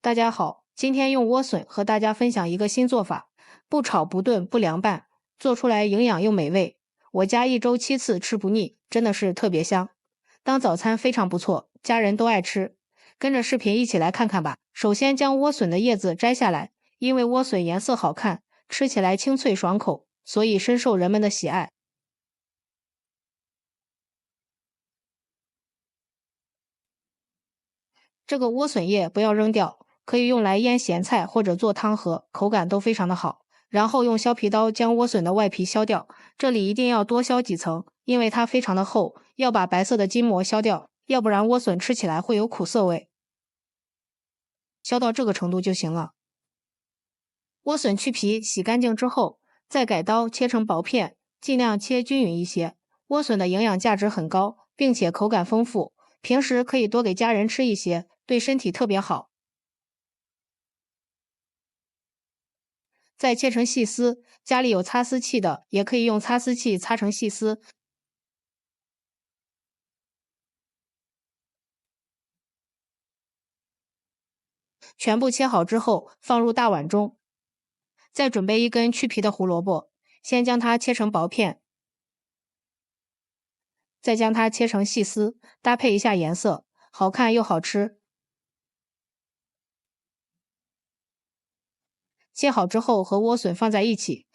大家好，今天用莴笋和大家分享一个新做法，不炒不炖不凉拌，做出来营养又美味。我家一周7次吃不腻，真的是特别香。当早餐非常不错，家人都爱吃。跟着视频一起来看看吧。首先将莴笋的叶子摘下来，因为莴笋颜色好看，吃起来清脆爽口，所以深受人们的喜爱。这个莴笋叶不要扔掉，可以用来腌咸菜或者做汤喝，口感都非常的好。然后用削皮刀将莴笋的外皮削掉，这里一定要多削几层，因为它非常的厚，要把白色的筋膜削掉，要不然莴笋吃起来会有苦涩味。削到这个程度就行了。莴笋去皮洗干净之后，再改刀切成薄片，尽量切均匀一些。莴笋的营养价值很高，并且口感丰富，平时可以多给家人吃一些，对身体特别好。再切成细丝，家里有擦丝器的，也可以用擦丝器擦成细丝。全部切好之后，放入大碗中。再准备一根去皮的胡萝卜，先将它切成薄片，再将它切成细丝，搭配一下颜色，好看又好吃。切好之后和莴笋放在一起，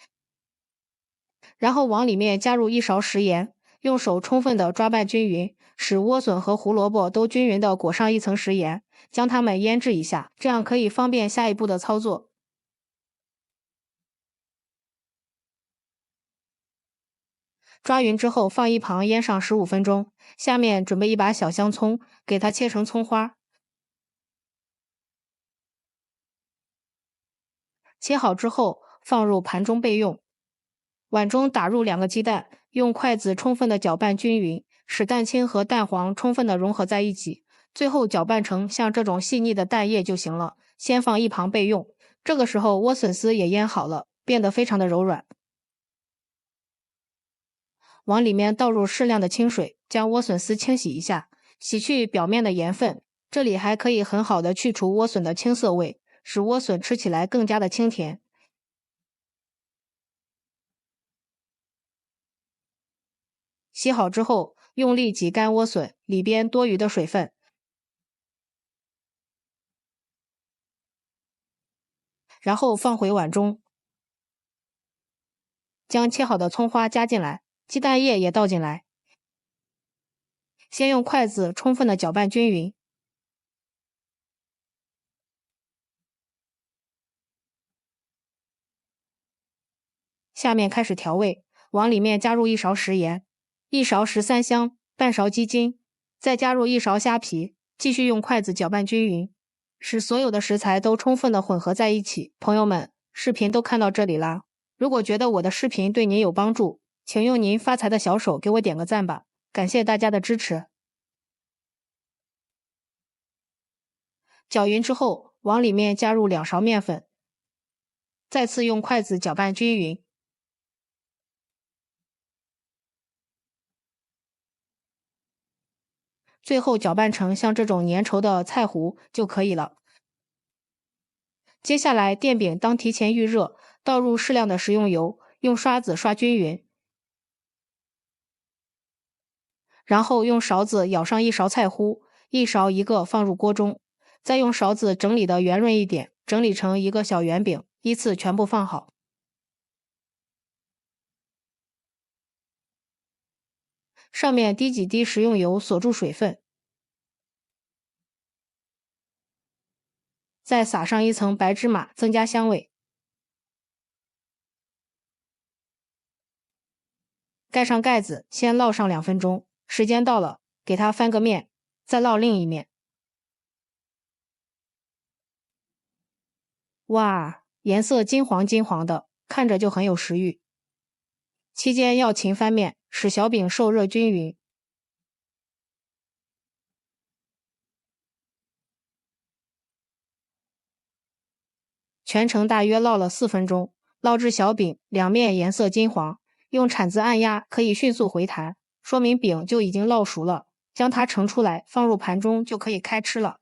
然后往里面加入1勺食盐，用手充分的抓拌均匀，使莴笋和胡萝卜都均匀的裹上一层食盐，将它们腌制一下，这样可以方便下一步的操作。抓匀之后放一旁腌上15分钟。下面准备一把小香葱，给它切成葱花。切好之后放入盘中备用。碗中打入2个鸡蛋，用筷子充分的搅拌均匀，使蛋清和蛋黄充分的融合在一起。最后搅拌成像这种细腻的蛋液就行了，先放一旁备用。这个时候莴笋丝也腌好了，变得非常的柔软。往里面倒入适量的清水，将莴笋丝清洗一下，洗去表面的盐分。这里还可以很好的去除莴笋的青涩味，使莴笋吃起来更加的清甜。洗好之后，用力挤干莴笋里边多余的水分，然后放回碗中，将切好的葱花加进来，鸡蛋液也倒进来，先用筷子充分的搅拌均匀。下面开始调味，往里面加入1勺食盐，1勺13香，半勺鸡精，再加入1勺虾皮，继续用筷子搅拌均匀，使所有的食材都充分的混合在一起。朋友们，视频都看到这里啦，如果觉得我的视频对您有帮助，请用您发财的小手给我点个赞吧，感谢大家的支持。搅匀之后，往里面加入2勺面粉，再次用筷子搅拌均匀。最后搅拌成像这种粘稠的菜糊就可以了。接下来电饼当提前预热，倒入适量的食用油，用刷子刷均匀，然后用勺子舀上1勺菜糊，1勺1个放入锅中，再用勺子整理的圆润一点，整理成一个小圆饼，依次全部放好。上面滴几滴食用油锁住水分，再撒上一层白芝麻，增加香味。盖上盖子，先烙上2分钟，时间到了，给它翻个面，再烙另一面。哇，颜色金黄金黄的，看着就很有食欲。期间要勤翻面，使小饼受热均匀。全程大约烙了4分钟，烙至小饼两面颜色金黄，用铲子按压可以迅速回弹，说明饼就已经烙熟了。将它盛出来，放入盘中就可以开吃了。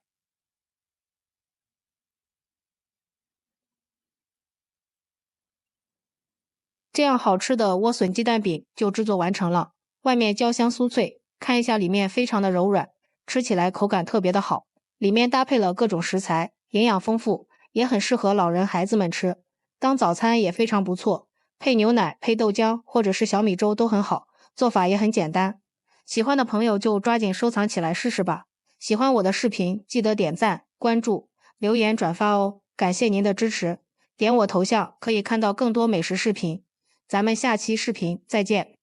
这样好吃的莴笋鸡蛋饼就制作完成了，外面焦香酥脆，看一下里面非常的柔软，吃起来口感特别的好。里面搭配了各种食材，营养丰富，也很适合老人孩子们吃。当早餐也非常不错，配牛奶、配豆浆或者是小米粥都很好，做法也很简单。喜欢的朋友就抓紧收藏起来试试吧。喜欢我的视频，记得点赞、关注、留言、转发哦，感谢您的支持。点我头像可以看到更多美食视频。咱们下期视频再见。